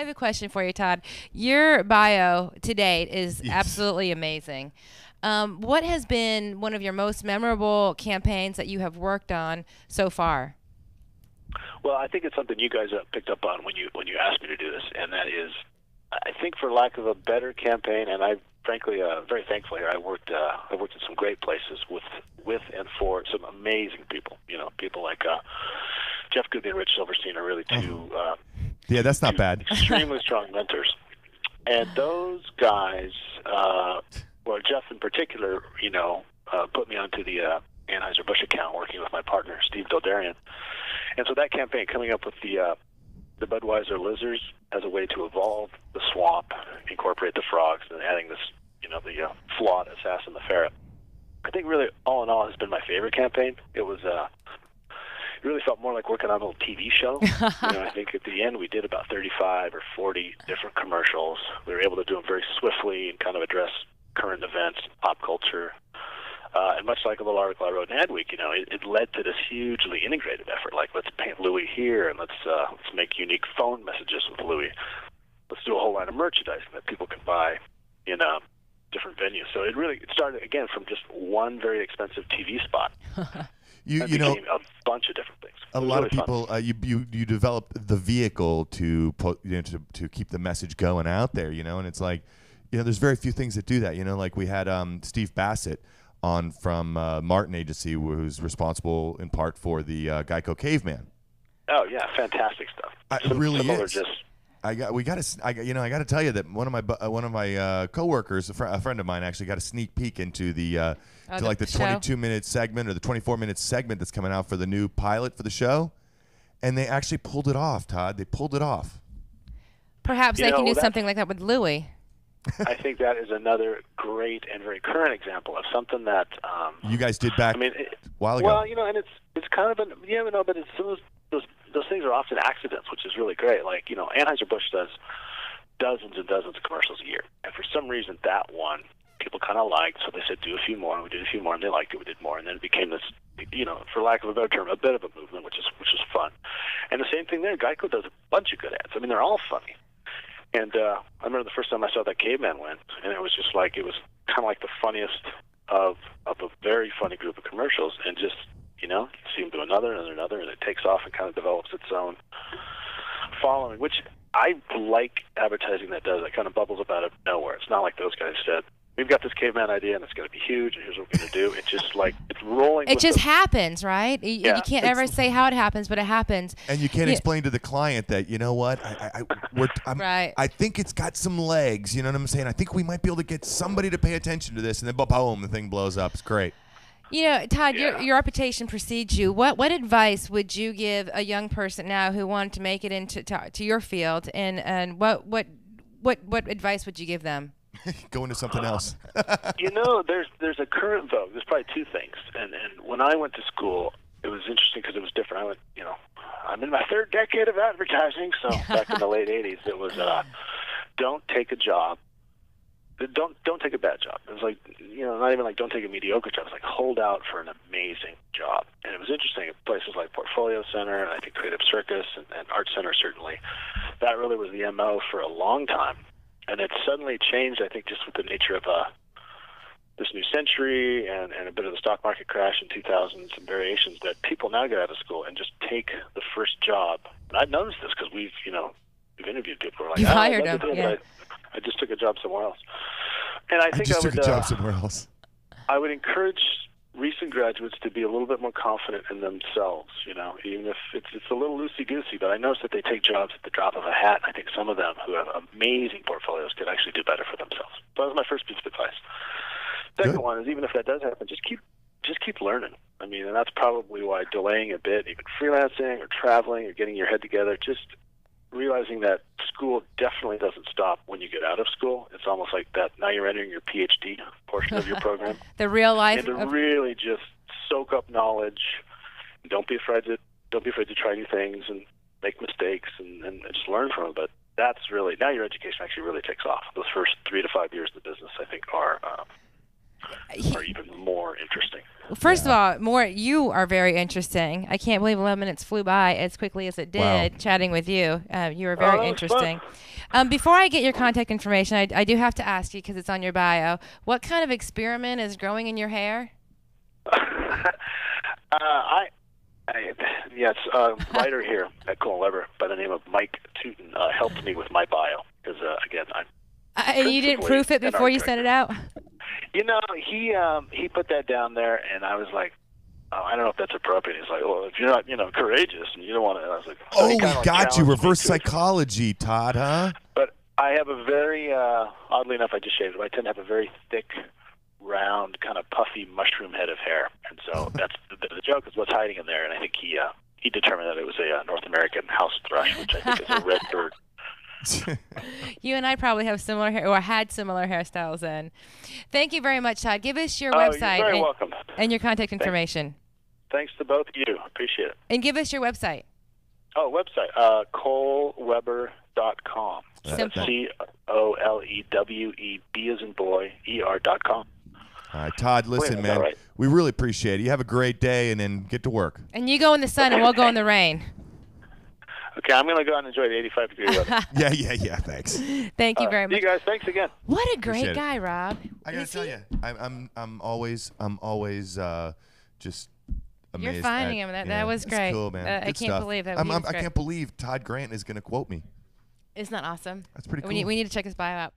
have a question for you, Todd. Your bio to date is absolutely amazing. What has been one of your most memorable campaigns that you have worked on so far? Well, I think it's something you guys picked up on when you asked me to do this, and that is, I think, for lack of a better campaign, and I frankly very thankful here. I worked in some great places with and for some amazing people. You know, people like Jeff Goodby and Rich Silverstein are really two. Yeah, that's not bad. Extremely strong mentors, and those guys, well, Jeff in particular, put me onto the Anheuser-Busch account, working with my partner Steve Dildarian. And so that campaign, coming up with the Budweiser Lizards as a way to evolve the swamp, incorporate the frogs, and adding this, the flawed assassin, the ferret, I think really, all in all, has been my favorite campaign. It was, it really felt more like working on a little TV show. I think at the end we did about 35 or 40 different commercials. We were able to do them very swiftly and kind of address current events, pop culture. And much like a little article I wrote in Adweek, it led to this hugely integrated effort. Like, let's paint Louie here, and let's make unique phone messages with Louie. Let's do a whole line of merchandising that people can buy in different venues. So it started again from just one very expensive TV spot. you know, a bunch of different things. A lot of people, you developed the vehicle to keep the message going out there. And it's like, there's very few things that do that. Like we had Steve Bassett on from Martin Agency, who's responsible in part for the Geico Caveman. Oh yeah, fantastic stuff. It really is. I got to tell you that one of my coworkers, a friend of mine, actually got a sneak peek into the 22-minute segment or the 24-minute segment that's coming out for the new pilot for the show, and they actually pulled it off. Todd, they pulled it off. Perhaps they can do something like that with Louie. I think that is another great and very current example of something that you guys did back a while ago. Well, and it's kind of but it's those things are often accidents, which is really great. Like, Anheuser-Busch does dozens and dozens of commercials a year, and for some reason that one people kind of liked, so they said do a few more, and we did a few more, and they liked it, we did more, and then it became this, for lack of a better term, a bit of a movement, which is fun. And the same thing there, Geico does a bunch of good ads. I mean, they're all funny. And I remember the first time I saw that caveman win, and it was just like, it was kind of like the funniest of a very funny group of commercials, and just, you see them do another, and it takes off and kind of develops its own following, which I like advertising that does. It kind of bubbles up out of nowhere. It's not like those guys said, we've got this caveman idea, and it's going to be huge, and here's what we're going to do. It's just like, it's rolling. It just happens, right? You can't ever say how it happens, but it happens. And you can't explain to the client that, you know what, I think it's got some legs, you know what I'm saying? I think we might be able to get somebody to pay attention to this, and then boom, the thing blows up. It's great. Todd, your reputation precedes you. What advice would you give a young person now who wanted to make it into to your field, and what advice would you give them? Go into something else. There's a current vogue. There's probably two things. And when I went to school, it was interesting because it was different. I went, I'm in my third decade of advertising. So back in the late 80s, it was don't take a job. Don't take a bad job. It was like, not even like don't take a mediocre job. It was like hold out for an amazing job. And it was interesting at places like Portfolio Center, and I think Creative Circus and Art Center certainly. That really was the MO for a long time. And it suddenly changed, I think, just with the nature of this new century and a bit of the stock market crash in 2000 and some variations, that people now get out of school and just take the first job. And I've noticed this because we've interviewed people who are like, you hired them. Yeah. I just took a job somewhere else. And I think took a job somewhere else. I would encourage recent graduates to be a little bit more confident in themselves, even if it's a little loosey-goosey, but I notice that they take jobs at the drop of a hat. I think some of them who have amazing portfolios could actually do better for themselves. So that was my first piece of advice. Second one is, even if that does happen, just keep learning. I mean, and that's probably why delaying a bit, even freelancing or traveling or getting your head together, just realizing that school definitely doesn't stop when you get out of school. It's almost like that. Now you're entering your PhD portion of your program. The real life. And to really just soak up knowledge. Don't be afraid to try new things and make mistakes and just learn from them. But that's really, now your education actually really takes off. Those first 3 to 5 years of the business, I think, are even more interesting. First of all, you are very interesting. I can't believe 11 minutes flew by as quickly as it did chatting with you. You were very interesting. Before I get your contact information, I do have to ask you, because it's on your bio, what kind of experiment is growing in your hair? Yes, a writer here at Cole & Weber by the name of Mike Tootin helped me with my bio, because, again, I'm and you didn't proof it before you sent it out? You know, he put that down there, and I was like, oh, I don't know if that's appropriate. He's like, well, if you're not, courageous, and you don't want to, and I was like, so we got you. Reverse psychology, Todd, huh? But I have a very, oddly enough, I just shaved it. I tend to have a very thick, round, kind of puffy mushroom head of hair, and so that's the joke is what's hiding in there. And I think he determined that it was a North American house thrush, which I think is a red bird. You and I probably have similar hair, or had similar hairstyles then. Thank you very much, Todd. Give us your website. You're very welcome. And your contact information. Thanks to both of you. Appreciate it. And give us your website. Oh, website. ColeWeber.com. Simple. COLEWEB as in boy, ER.com. All right, Todd, listen, man. Right? We really appreciate it. You have a great day, and then get to work. And you go in the sun, and we'll go in the rain. Okay, I'm going to go out and enjoy the 85-degree weather. Yeah, thanks. Thank you very much. You guys, thanks again. What a great guy, Rob. I got to tell you, I'm always just amazed. You're finding him. That was great. It's cool, man. I can't believe that. I can't believe Todd Grant is going to quote me. Isn't that awesome? That's pretty cool. We need to check his bio out.